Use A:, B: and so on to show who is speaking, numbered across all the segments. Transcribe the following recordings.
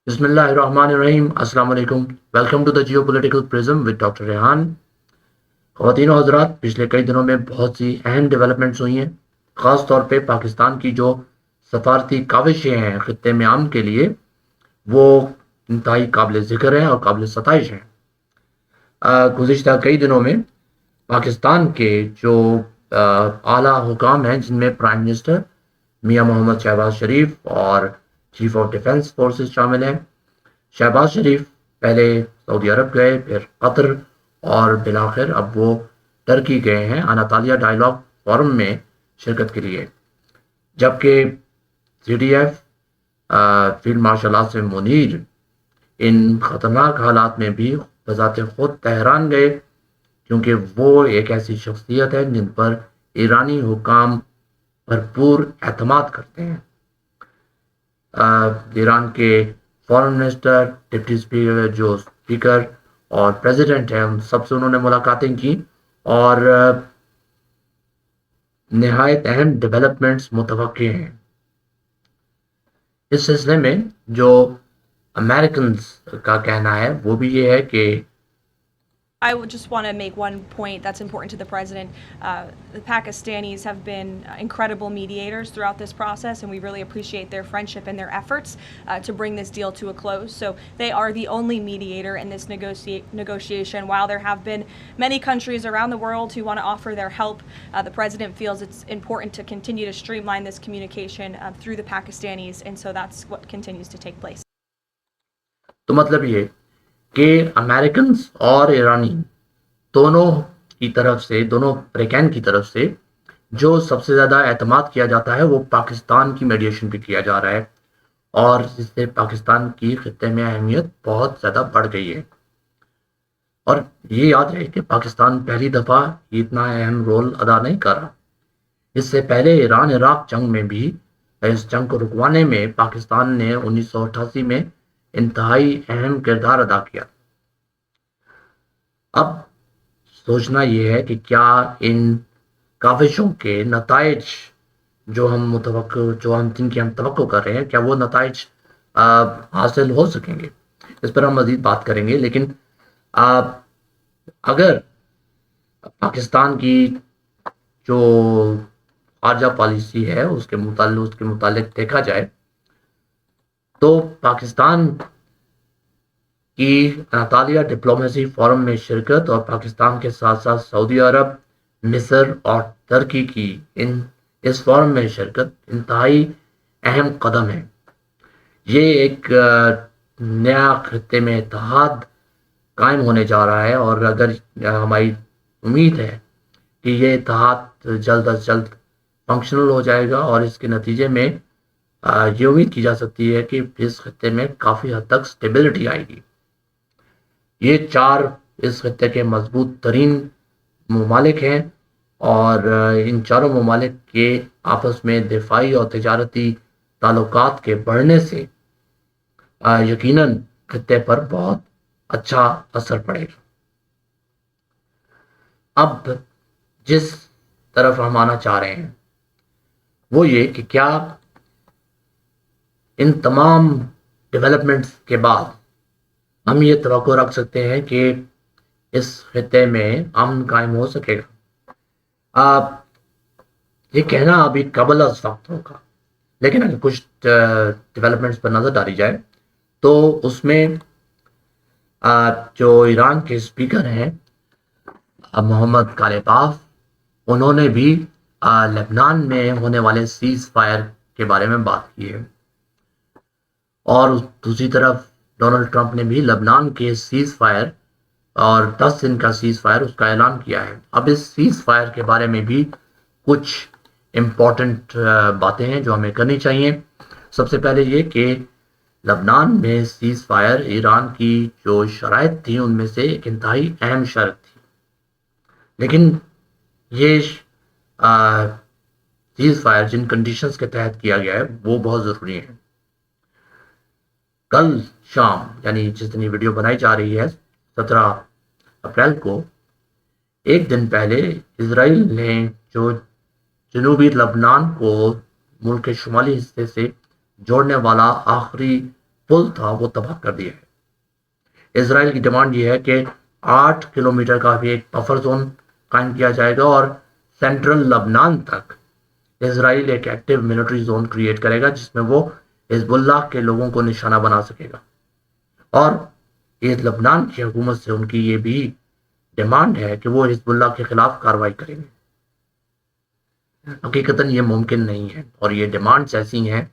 A: بسم اللہ الرحمن الرحیم. السلام علیکم. Welcome to the geopolitical prism with doctor Rehan. خواتین و حضرات، پچھلے کئی دنوں میں بہت سی اہم ڈیولپمنٹس ہوئی ہیں. خاص طور پہ پاکستان کی جو سفارتی کاوشیں ہیں خطے میں عام کے لیے، وہ انتہائی قابل ذکر ہیں اور قابل ستائش ہیں. گزشتہ کئی دنوں میں پاکستان کے جو اعلیٰ حکام ہیں، جن میں پرائم منسٹر میاں محمد شہباز شریف اور چیف آف ڈیفنس فورسز شامل ہیں. شہباز شریف پہلے سعودی عرب گئے، پھر قطر، اور بالآخر اب وہ ترکی گئے ہیں اناطالیہ ڈائیلاگ فورم میں شرکت کے لیے. جبکہ سی ڈی ایف فیلڈ مارشل آصم منیر ان خطرناک حالات میں بھی بذات خود تہران گئے، کیونکہ وہ ایک ایسی شخصیت ہے جن پر ایرانی حکام بھرپور اعتماد کرتے ہیں. ایران کے فارن منسٹر، ڈپٹی اسپیکر، جو اسپیکر اور پریزیڈنٹ ہیں، ان سب سے انہوں نے ملاقاتیں کی اور نہایت اہم ڈیولپمنٹس متوقع ہیں. اس سلسلے میں جو امریکنز کا کہنا ہے وہ بھی یہ ہے کہ
B: I would just want to make one point that's important to the president. The Pakistanis have been incredible mediators throughout this process, and we really appreciate their friendship and their efforts to bring this deal to a close. So they are the only mediator in this negotiation. While there have been many countries around the world who want to offer their help, the president feels it's important to continue to streamline this communication through the Pakistanis, and so that's what continues to take place.
A: تو مطلب یہ کہ Americans اور ایرانی دونوں کی طرف سے، دونوں فریقین کی طرف سے جو سب سے زیادہ اعتماد کیا جاتا ہے وہ پاکستان کی میڈیشن پہ کیا جا رہا ہے، اور اس سے پاکستان کی خطے میں اہمیت بہت زیادہ بڑھ گئی ہے. اور یہ یاد رہے کہ پاکستان پہلی دفعہ اتنا اہم رول ادا نہیں کر رہا. اس سے پہلے ایران عراق جنگ میں بھی اس جنگ کو رکوانے میں پاکستان نے 1988 میں انتہائی اہم کردار ادا کیا. اب سوچنا یہ ہے کہ کیا ان کاوشوں کے نتائج جو ہم جن کی ہم توقع کر رہے ہیں، کیا وہ نتائج حاصل ہو سکیں گے؟ اس پر ہم مزید بات کریں گے. لیکن اگر پاکستان کی جو خارجہ پالیسی ہے اس کے متعلق دیکھا جائے تو پاکستان کی اناطالیہ ڈپلومیسی فورم میں شرکت اور پاکستان کے ساتھ ساتھ سعودی عرب، مصر اور ترکی کی اس فورم میں شرکت انتہائی اہم قدم ہے. یہ ایک نیا خطے میں اتحاد قائم ہونے جا رہا ہے، اور اگر ہماری امید ہے کہ یہ اتحاد جلد از جلد فنکشنل ہو جائے گا، اور اس کے نتیجے میں یہ امید کی جا سکتی ہے کہ اس خطے میں کافی حد تک سٹیبلٹی آئے گی. یہ چار اس خطے کے مضبوط ترین ممالک ہیں، اور ان چاروں ممالک کے آپس میں دفاعی اور تجارتی تعلقات کے بڑھنے سے یقیناً خطے پر بہت اچھا اثر پڑے گا. اب جس طرف ہم آنا چاہ رہے ہیں وہ یہ کہ کیا ان تمام ڈیولپمنٹس کے بعد ہم یہ توقع رکھ سکتے ہیں کہ اس خطے میں امن قائم ہو سکے گا؟ یہ کہنا ابھی قبل از وقت ہوگا، لیکن اگر کچھ ڈیولپمنٹس پر نظر ڈالی جائے تو اس میں جو ایران کے اسپیکر ہیں محمد کالیباف، انہوں نے بھی لبنان میں ہونے والے سیز فائر کے بارے میں بات کی ہے، اور دوسری طرف ڈونلڈ ٹرمپ نے بھی لبنان کے سیز فائر اور 10 دن کا سیز فائر اس کا اعلان کیا ہے. اب اس سیز فائر کے بارے میں بھی کچھ امپورٹنٹ باتیں ہیں جو ہمیں کرنی چاہیے. سب سے پہلے یہ کہ لبنان میں سیز فائر ایران کی جو شرائط تھی ان میں سے ایک انتہائی اہم شرط تھی، لیکن یہ سیز فائر جن کنڈیشنز کے تحت کیا گیا ہے وہ بہت ضروری ہے. کل شام، یعنی جس دن یہ ویڈیو بنائی جا رہی ہے 17 اپریل کو، ایک دن پہلے اسرائیل نے جو جنوبی لبنان کو ملک کے شمالی حصے سے جوڑنے والا آخری پل تھا وہ تباہ کر دیا ہے۔ اسرائیل کی ڈیمانڈ یہ ہے کہ 8 کلومیٹر کا بھی ایک بفر زون قائم کیا جائے گا اور سینٹرل لبنان تک اسرائیل ایک ایکٹیو ملٹری زون کریٹ کرے گا جس میں وہ حزب اللہ کے لوگوں کو نشانہ بنا سکے گا۔ اور یہ لبنان کی حکومت سے ان کی یہ بھی ڈیمانڈ ہے کہ وہ حزب اللہ کے خلاف کارروائی کریں گے۔ حقیقتاً یہ ممکن نہیں ہے اور یہ ڈیمانڈز ایسی ہیں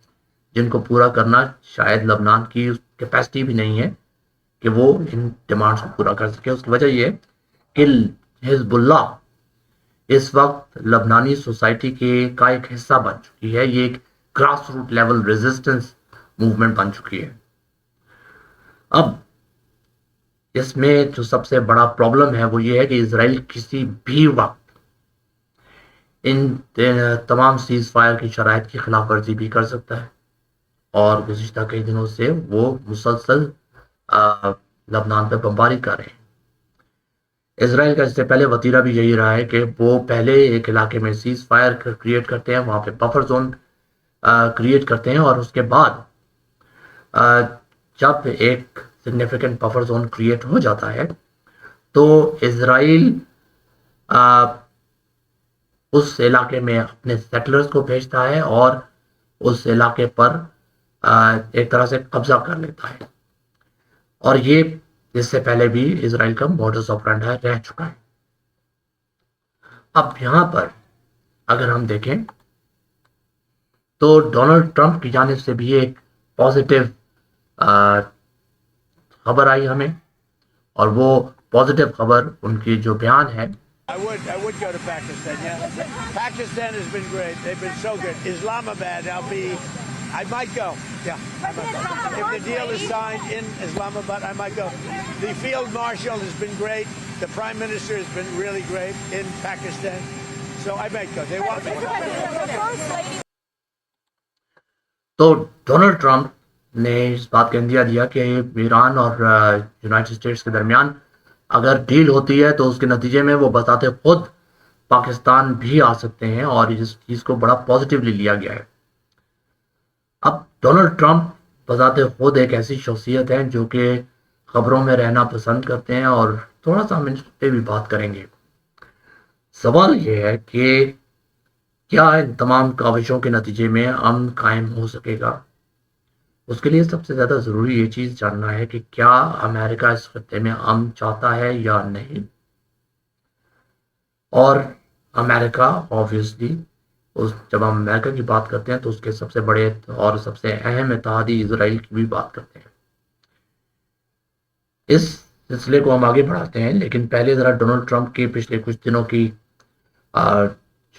A: جن کو پورا کرنا شاید لبنان کی کیپیسٹی بھی نہیں ہے کہ وہ ان ڈیمانڈز کو پورا کر سکے۔ اس کی وجہ یہ ہے کہ حزب اللہ اس وقت لبنانی سوسائٹی کا ایک حصہ بن چکی ہے، یہ ایک grass root level resistance movement بن چکی ہے۔ اب اس میں جو سب سے بڑا پرابلم ہے وہ یہ ہے کہ اسرائیل کسی بھی وقت ان تمام سیز فائر کی شرائط کی خلاف ورزی بھی کر سکتا ہے، اور گزشتہ کئی دنوں سے وہ مسلسل لبنان پہ بمباری کر رہے ہیں۔ اسرائیل کا اس سے پہلے وتیرہ بھی یہی رہا ہے کہ وہ پہلے ایک علاقے میں سیز فائر کریٹ کرتے ہیں، وہاں پہ بفر زون کریٹ کرتے ہیں، اور اس کے بعد جب ایک سگنیفیکنٹ بفر زون کریٹ ہو جاتا ہے تو اسرائیل اس علاقے میں اپنے سیٹلرز کو بھیجتا ہے اور اس علاقے پر ایک طرح سے قبضہ کر لیتا ہے، اور یہ اس سے پہلے بھی اسرائیل کا موڈس آپرینڈی رہ چکا ہے۔ اب یہاں پر اگر ہم دیکھیں تو ڈونلڈ ٹرمپ کی جانب سے بھی ایک پازیٹیو خبر آئی ہمیں، اور وہ پازیٹیو خبر ان کی جو بیان ہے۔
C: I would go to Pakistan, yeah. Pakistan has been great. They've been so good. Islamabad, I might go. Yeah, I might go. If the deal is signed in Islamabad, I might go. The field marshal has been great. The prime minister has been really great in Pakistan. So I might go. They want me.
A: تو Donald Trump نے اس بات کا اندیا دیا کہ ایران اور United States کے درمیان اگر ڈیل ہوتی ہے تو اس کے نتیجے میں وہ بذات خود پاکستان بھی آ سکتے ہیں، اور اس چیز کو بڑا پازیٹیولی لیا گیا ہے۔ اب ڈونلڈ ٹرمپ بذات خود ایک ایسی شخصیت ہے جو کہ خبروں میں رہنا پسند کرتے ہیں، اور تھوڑا سا ہم ان پہ بھی بات کریں گے۔ سوال یہ ہے کہ کیا ان تمام کاوشوں کے نتیجے میں امن قائم ہو سکے گا؟ اس کے لیے سب سے زیادہ ضروری یہ چیز جاننا ہے کہ کیا امریکہ اس خطے میں امن چاہتا ہے یا نہیں۔ اور امریکہ آبویسلی جب ہم امریکہ کی بات کرتے ہیں تو اس کے سب سے بڑے اور سب سے اہم اتحادی اسرائیل کی بھی بات کرتے ہیں۔ اس سلسلے کو ہم آگے بڑھاتے ہیں، لیکن پہلے ذرا ڈونلڈ ٹرمپ کی پچھلے کچھ دنوں کی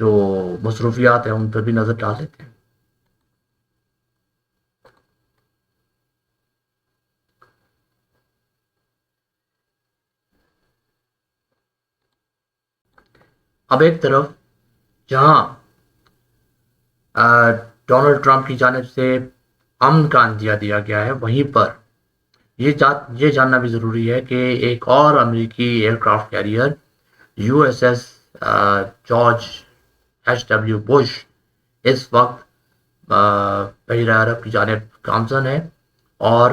A: جو مصروفیات ہیں ان پر بھی نظر ڈال لیتے ہیں۔ اب ایک طرف جہاں ڈونلڈ ٹرمپ کی جانب سے امن کا اندیا دیا گیا ہے، وہیں پر یہ جاننا بھی ضروری ہے کہ ایک اور امریکی aircraft carrier USS George H.W. Bush اس وقت بحیرہ عرب کی جانب گامزن ہے، اور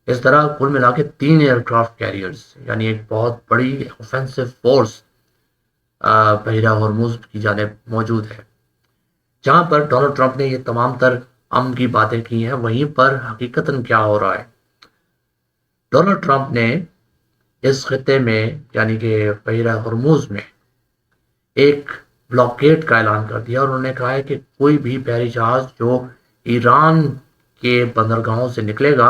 A: اس طرح کل ملا کے 3 ایئر کرافٹ کیریئرز، یعنی ایک بہت بڑی اوفینسو فورس بحیرہ ہرمز کی جانب موجود ہے۔ جہاں پر ڈونلڈ ٹرمپ نے یہ تمام تر امن کی باتیں کی ہیں، وہیں پر حقیقتاً کیا ہو رہا ہے؟ ڈونلڈ ٹرمپ نے اس خطے میں یعنی کہ بحیرہ ہرمز میں ایک بلاکیڈ کا اعلان کر دیا، اور انہوں نے کہا ہے کہ کوئی بھی بحری جہاز جو ایران کے بندرگاہوں سے نکلے گا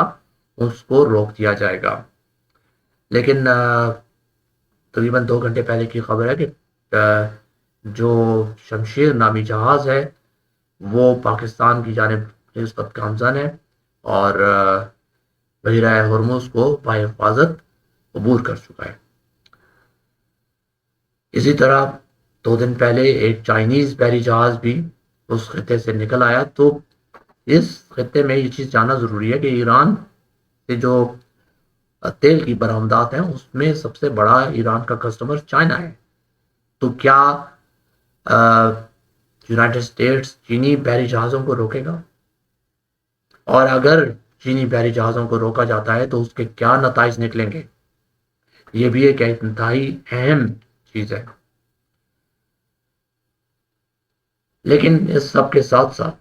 A: اس کو روک دیا جائے گا۔ لیکن تقریباً 2 گھنٹے پہلے کی خبر ہے کہ جو شمشیر نامی جہاز ہے وہ پاکستان کی جانب اس وقت گامزن ہے، اور بحیرہ ہرمز کو بحفاظت عبور کر چکا ہے۔ اسی طرح 2 دن پہلے ایک چائنیز بحری جہاز بھی اس خطے سے نکل آیا۔ تو اس خطے میں یہ چیز جاننا ضروری ہے کہ ایران سے جو تیل کی برآمدات ہیں اس میں سب سے بڑا ایران کا کسٹمر چائنا ہے۔ تو کیا یونائٹڈ اسٹیٹس چینی بحری جہازوں کو روکے گا؟ اور اگر چینی بحری جہازوں کو روکا جاتا ہے تو اس کے کیا نتائج نکلیں گے، یہ بھی ایک انتہائی اہم چیز ہے. لیکن اس سب کے ساتھ ساتھ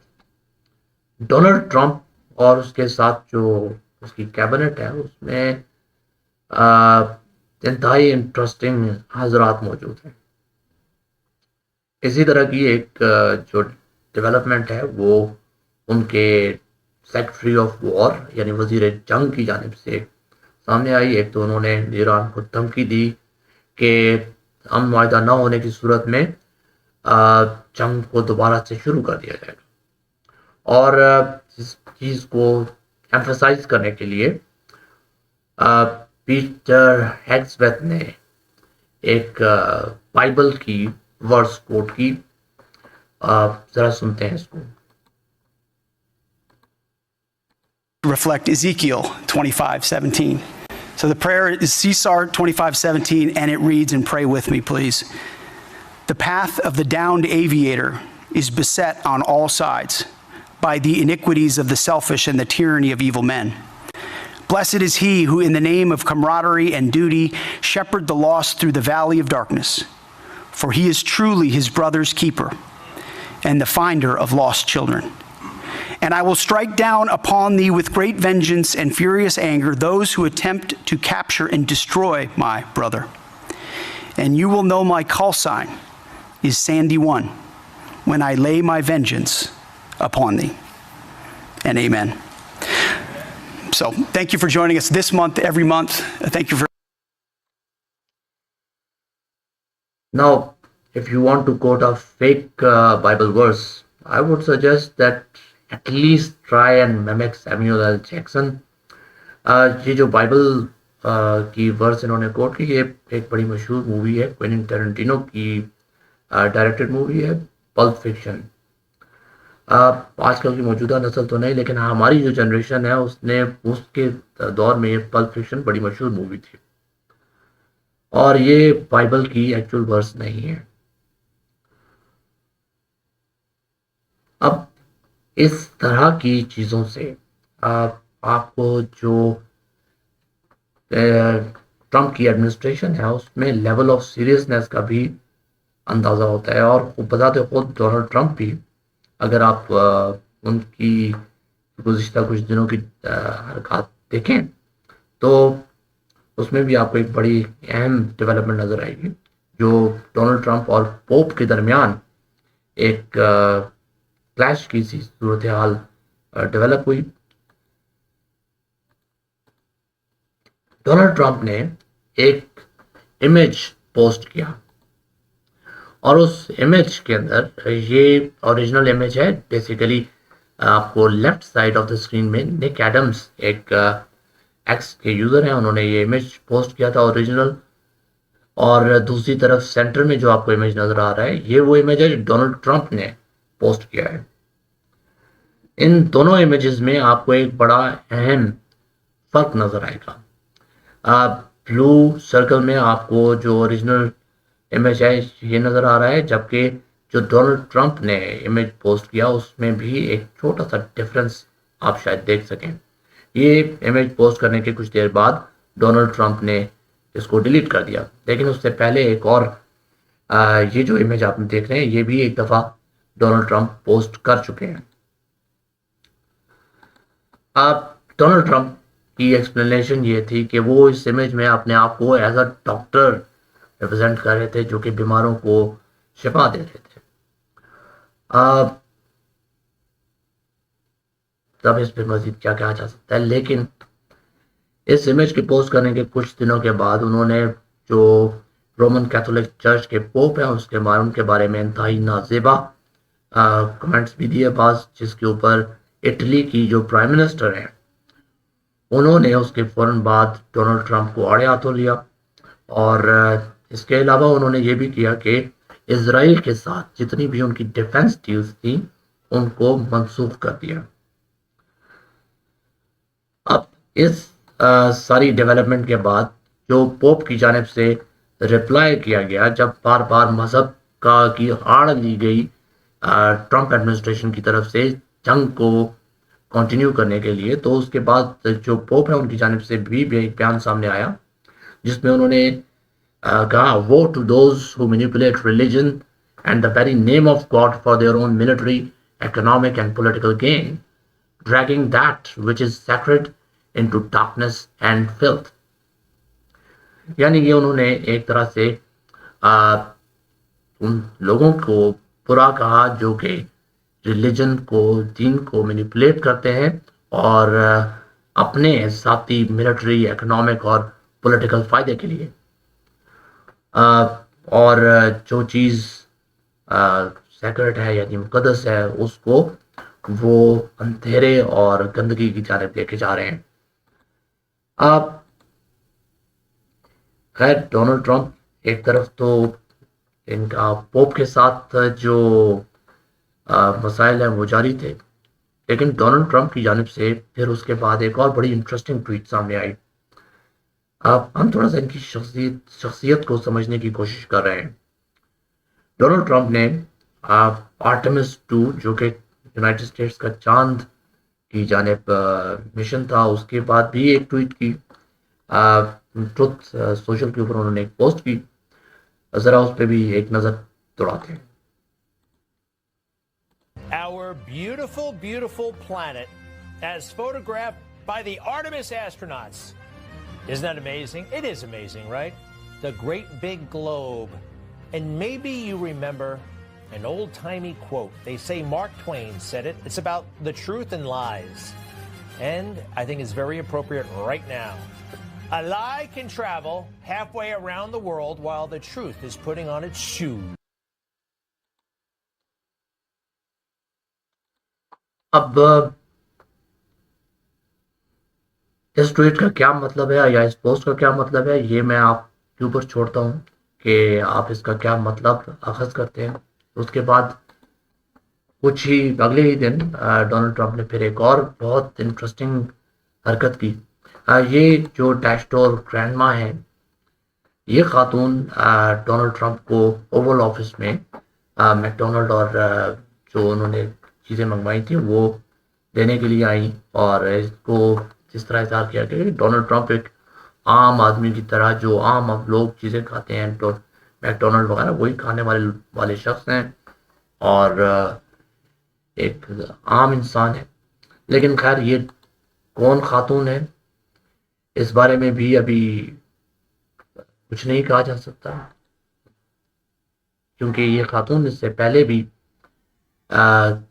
A: ڈونلڈ ٹرمپ اور اس کے ساتھ جو اس کی کیبنٹ ہے اس میں انتہائی انٹرسٹنگ حضرات موجود ہیں. اسی طرح کی ایک جو ڈیولپمنٹ ہے وہ ان کے سیکرٹری آف وار یعنی وزیر جنگ کی جانب سے سامنے آئی. ایک تو انہوں نے ایران کو دھمکی دی کہ امن معاہدہ نہ ہونے کی صورت میں جنگ کو دوبارہ سے شروع کر دیا جائے گا. اور اس چیز کو ایمفسائز کرنے کے لیے پیٹر ہیگسورتھ نے ایک بائبل کی ورس کوٹ کی. ذرا سنتے ہیں اس کو.
D: Reflect Ezekiel 25:17. So the prayer is Caesar 25:17, and it reads, and pray with me, please. The path of the downed aviator is beset on all sides by the iniquities of the selfish and the tyranny of evil men. Blessed is he who, in the name of camaraderie and duty, shepherd the lost through the valley of darkness, for he is truly his brother's keeper and the finder of lost children. And I will strike down upon thee with great vengeance and furious anger those who attempt to capture and destroy my brother. And you will know my call sign is Sandy 1 when I lay my vengeance upon thee. And amen. So thank you for joining us this month, every month. Thank you for.
A: Now, if you want to quote a fake Bible verse, I would suggest that at least try and mimic Samuel L. Jackson. یہ جو Bible کی ورس انہوں نے کوٹ کی یہ ایک بڑی مشہور مووی ہے، کوئنٹن ٹیرنٹینو کی ڈائریکٹڈ مووی ہے پلپ فکشن. آج کل کی موجودہ نسل تو نہیں لیکن ہماری جو جنریشن ہے اس نے اس کے دور میں یہ پلپ فکشن بڑی مشہور مووی تھی اور یہ بائبل کی ایکچوئل ورس نہیں ہے. اب اس طرح کی چیزوں سے آپ کو جو ٹرمپ کی ایڈمنسٹریشن ہے اس میں لیول آف سیریسنس کا بھی اندازہ ہوتا ہے. اور بذات خود ڈونلڈ ٹرمپ بھی اگر آپ ان کی گزشتہ کچھ دنوں کی حرکات دیکھیں تو اس میں بھی آپ کو ایک بڑی اہم ڈیولپمنٹ نظر آئے گی جو ڈونلڈ ٹرمپ اور پوپ کے درمیان ایک کلیش کی سی صورتحال ڈیولپ ہوئی. ڈونلڈ ٹرمپ نے ایک امیج پوسٹ کیا اور اس امیج کے اندر یہ اوریجنل امیج ہے. بیسیکلی آپ کو left side of the screen میں نک ایڈمز ایک ایکس کے یوزر ہیں، انہوں نے یہ امیج پوسٹ کیا تھا اوریجنل. اور دوسری طرف سینٹر میں جو آپ کو امیج نظر آ رہا ہے یہ وہ امیج ہے جو ڈونلڈ ٹرمپ نے پوسٹ کیا ہے. ان دونوں امیجز میں آپ کو ایک بڑا اہم فرق نظر آئے گا. بلو سرکل میں آپ کو جو اوریجنل امیج ہے یہ نظر آ رہا ہے، جبکہ جو ڈونلڈ ٹرمپ نے امیج پوسٹ کیا اس میں بھی ایک چھوٹا سا ڈفرنس آپ شاید دیکھ سکیں. یہ امیج پوسٹ کرنے کے کچھ دیر بعد ڈونلڈ ٹرمپ نے اس کو ڈیلیٹ کر دیا، لیکن اس سے پہلے ایک اور یہ جو امیج آپ دیکھ رہے ہیں یہ بھی ایک دفعہ ڈونلڈ ٹرمپ پوسٹ کر چکے ہیں. ڈونلڈ ٹرمپ کی ایکسپلینیشن یہ تھی کہ وہ اس امیج میں اپنے آپ کو ایز اے ڈاکٹر ریپرزینٹ کر رہے تھے جو کہ بیماروں کو شفا دے رہے تھے. تب اس پہ مزید کیا کہا جا سکتا ہے، لیکن اس امیج کے پوسٹ کرنے کے کچھ دنوں کے بعد انہوں نے جو رومن کیتھولک چرچ کے پوپ ہیں اس کے ان کے بارے میں انتہائی نازیبا کمنٹس بھی دیے بعض، جس کے اوپر اٹلی کی جو پرائم منسٹر ہیں انہوں نے اس کے فوراً بعد ڈونلڈ ٹرمپ کو آڑے ہاتھوں لیا. اور اس کے علاوہ انہوں نے یہ بھی کیا کہ اسرائیل کے ساتھ جتنی بھی ان کی ڈیفنس ڈیلز تھیں ان کو منسوخ کر دیا. اب اس ساری ڈیولپمنٹ کے بعد جو پوپ کی جانب سے رپلائی کیا گیا جب بار بار مذہب کی آڑ لی گئی ٹرمپ ایڈمنسٹریشن کی طرف سے جنگ کو کنٹینیو کرنے کے لیے. تو اس کے بعد جو پوپ ہے ان کی جانب سے بھی ایک بیان سامنے آیا جس میں انہوں نے کہا وہ to those who manipulate religion and the very name of God for their own military economic and political gain, dragging that which is sacred into darkness and filth. یعنی یہ انہوں نے ایک طرح سے ان لوگوں کو برا کہا جو کہ ریلیجن کو, دین کو مینیپولیٹ کرتے ہیں اور اپنے ذاتی ملٹری, اکنامک اور پولیٹیکل فائدے کے لیے, اور جو چیز سیکرٹ ہے یعنی مقدس ہے اس کو وہ اندھیرے اور گندگی کی جانب لے کے جا رہے ہیں. خیر ڈونلڈ ٹرمپ ایک طرف تو ان کا پوپ کے ساتھ جو مسائل ہیں وہ جاری تھے, لیکن ڈونلڈ ٹرمپ کی جانب سے پھر اس کے بعد ایک اور بڑی انٹرسٹنگ ٹویٹ سامنے آئی. ہم تھوڑا سا ان کی شخصیت کو سمجھنے کی کوشش کر رہے ہیں. ڈونلڈ ٹرمپ نے آرٹمس 2 جو کہ یونائٹڈ اسٹیٹس کا چاند کی جانب مشن تھا, اس کے بعد بھی ایک ٹویٹ کی, ٹروتھ سوشل کے اوپر انہوں نے ایک پوسٹ کی. ذرا اس پہ بھی ایک نظر دوڑاتے ہیں.
E: Our beautiful, beautiful planet as photographed by the Artemis astronauts. Isn't that amazing? It is amazing, right? The great big globe. And maybe you remember an old-timey quote. They say Mark Twain said it. It's about the truth and lies. And I think it's very appropriate right now. A lie can travel halfway around the world while the truth is putting on its shoes.
A: اب اس tweet کا کیا مطلب ہے یا اس post کا کیا مطلب ہے یہ میں آپ کے اوپر چھوڑتا ہوں کہ آپ اس کا کیا مطلب اخذ کرتے ہیں. اس کے بعد کچھ ہی اگلے ہی دن ڈونلڈ ٹرمپ نے پھر ایک اور بہت انٹرسٹنگ حرکت کی. یہ جو ڈیشڈور گرینڈما ہے, یہ خاتون ڈونلڈ ٹرمپ کو اوول آفس میں میک ڈونلڈ اور جو انہوں نے چیزیں منگوائی تھیں وہ دینے کے لیے آئیں, اور اس کو جس طرح اظہار کیا کہ ڈونلڈ ٹرمپ ایک عام آدمی کی طرح جو عام لوگ چیزیں کھاتے ہیں, میک ڈونلڈ وغیرہ وہی کھانے والے شخص ہیں اور ایک عام انسان ہے. لیکن خیر یہ کون خاتون ہے اس بارے میں بھی ابھی کچھ نہیں کہا جا سکتا, کیونکہ یہ خاتون اس سے پہلے بھی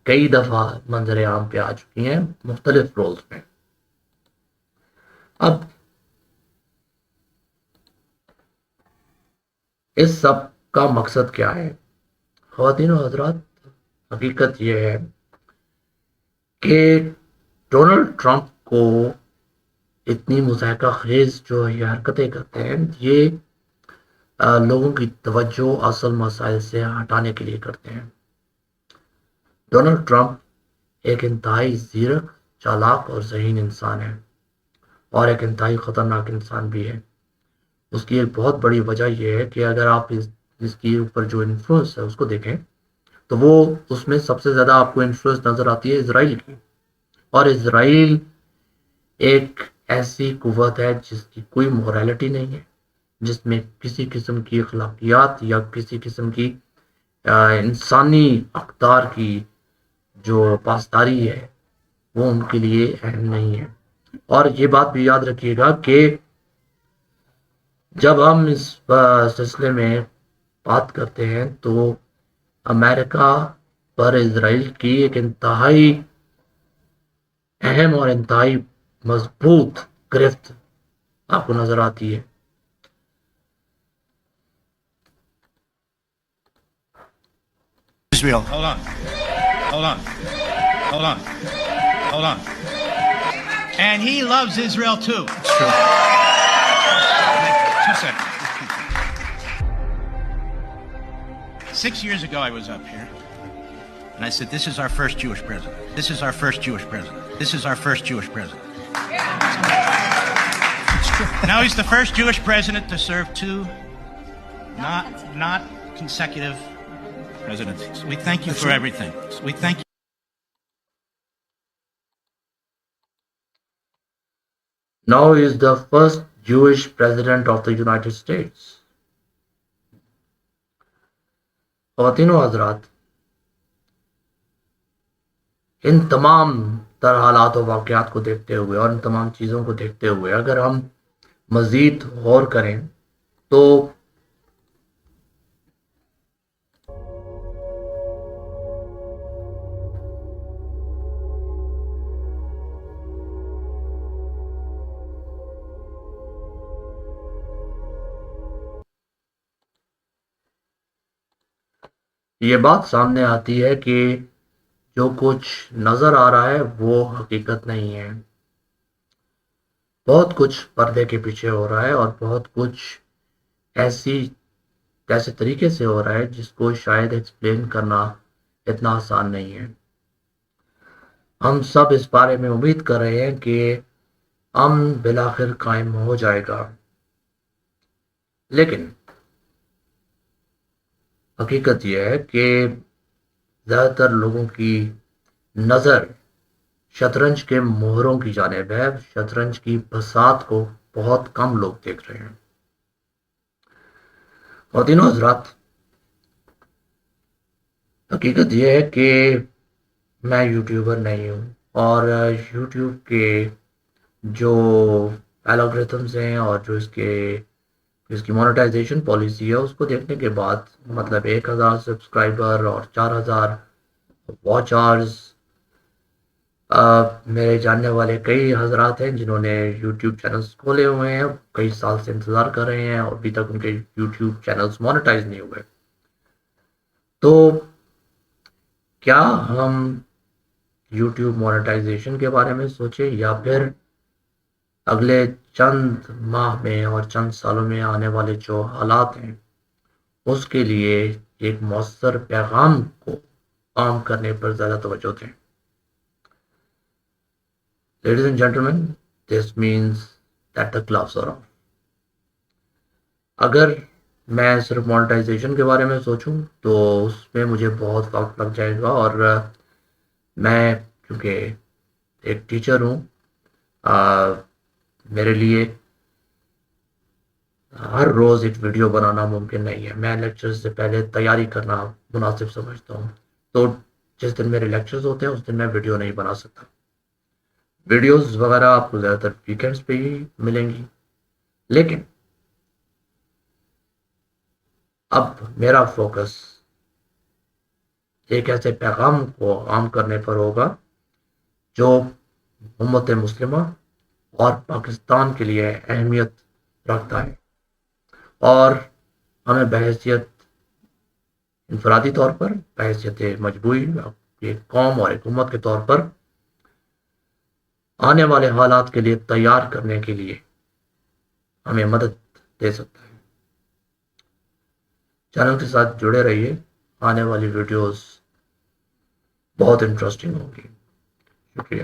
A: کئی دفعہ منظر عام پہ آ چکی ہیں مختلف رولز میں. اب اس سب کا مقصد کیا ہے خواتین و حضرات؟ حقیقت یہ ہے کہ ڈونلڈ ٹرمپ کو اتنی مضحکہ خیز جو یہ حرکتیں کرتے ہیں یہ لوگوں کی توجہ اصل مسائل سے ہٹانے کے لیے کرتے ہیں. ڈونلڈ ٹرمپ ایک انتہائی زیرک, چالاک اور ذہین انسان ہے اور ایک انتہائی خطرناک انسان بھی ہے. اس کی ایک بہت بڑی وجہ یہ ہے کہ اگر آپ اس کی اوپر جو انفلوئنس ہے اس کو دیکھیں تو وہ اس میں سب سے زیادہ آپ کو انفلوئنس نظر آتی ہے اسرائیل کی, اور اسرائیل ایک ایسی قوت ہے جس کی کوئی مورالٹی نہیں ہے, جس میں کسی قسم کی اخلاقیات یا کسی قسم کی انسانی اقدار کی جو پاسداری ہے وہ ان کے لیے اہم نہیں ہے. اور یہ بات بھی یاد رکھیے گا کہ جب ہم اس سلسلے میں بات کرتے ہیں تو امریکہ پر اسرائیل کی ایک انتہائی اہم اور انتہائی مضبوط گرفت آپ کو نظر آتی ہے.
F: Israel. Hold on. And he loves Israel too. It's true. 2 seconds. 6 years ago, I was up here, and I said, "This is our first Jewish president. This is our first Jewish president. This is our first Jewish president." It's true. Now he's the first Jewish president to serve 2 not consecutive presidencies. We thank you for everything. We thank you.
A: Now he is the first Jewish president of the United States. خواتین و حضرات، ان تمام تر حالات و واقعات کو دیکھتے ہوئے اور ان تمام چیزوں کو دیکھتے ہوئے اگر ہم مزید غور کریں تو یہ بات سامنے آتی ہے کہ جو کچھ نظر آ رہا ہے وہ حقیقت نہیں ہے. بہت کچھ پردے کے پیچھے ہو رہا ہے اور بہت کچھ ایسے طریقے سے ہو رہا ہے جس کو شاید ایکسپلین کرنا اتنا آسان نہیں ہے. ہم سب اس بارے میں امید کر رہے ہیں کہ امن بالآخر قائم ہو جائے گا، لیکن حقیقت یہ ہے کہ زیادہ تر لوگوں کی نظر شطرنج کے مہروں کی جانب ہے. شطرنج کی بساط کو بہت کم لوگ دیکھ رہے ہیں. خواتین و حضرات، حقیقت یہ ہے کہ میں یوٹیوبر نہیں ہوں اور یوٹیوب کے جو الگورتھمز ہیں اور جو اس کی مونیٹائزیشن پالیسی ہے اس کو دیکھنے کے بعد مطلب 1000 سبسکرائبر اور 4000 واچ آورز، میرے جاننے والے کئی حضرات ہیں جنہوں نے یوٹیوب چینلز کھولے ہوئے ہیں، کئی سال سے انتظار کر رہے ہیں اور ابھی تک ان کے یوٹیوب چینلز مونیٹائز نہیں ہوئے. تو کیا ہم یوٹیوب مونیٹائزیشن کے بارے میں سوچیں یا پھر اگلے چند ماہ میں اور چند سالوں میں آنے والے جو حالات ہیں اس کے لیے ایک مؤثر پیغام کو عام کرنے پر زیادہ توجہ دیں؟ Ladies and gentlemen, this means that the gloves are off. اگر میں صرف مونیٹائزیشن کے بارے میں سوچوں تو اس میں مجھے بہت وقت لگ جائے گا، اور میں کیونکہ ایک ٹیچر ہوں، میرے لیے ہر روز ایک ویڈیو بنانا ممکن نہیں ہے. میں لیکچرز سے پہلے تیاری کرنا مناسب سمجھتا ہوں. تو جس دن میرے لیکچرز ہوتے ہیں اس دن میں ویڈیو نہیں بنا سکتا. ویڈیوز وغیرہ آپ کو زیادہ تر ویکینڈز پہ ہی ملیں گی. لیکن اب میرا فوکس ایک ایسے پیغام کو عام کرنے پر ہوگا جو امت مسلمہ اور پاکستان کے لیے اہمیت رکھتا ہے، اور ہمیں بحیثیت انفرادی طور پر، بحیثیت مجموعی ایک قوم اور ایک امت کے طور پر آنے والے حالات کے لیے تیار کرنے کے لیے ہمیں مدد دے سکتا ہے. چینل کے ساتھ جڑے رہیے، آنے والی ویڈیوز بہت انٹرسٹنگ ہوں گی. شکریہ.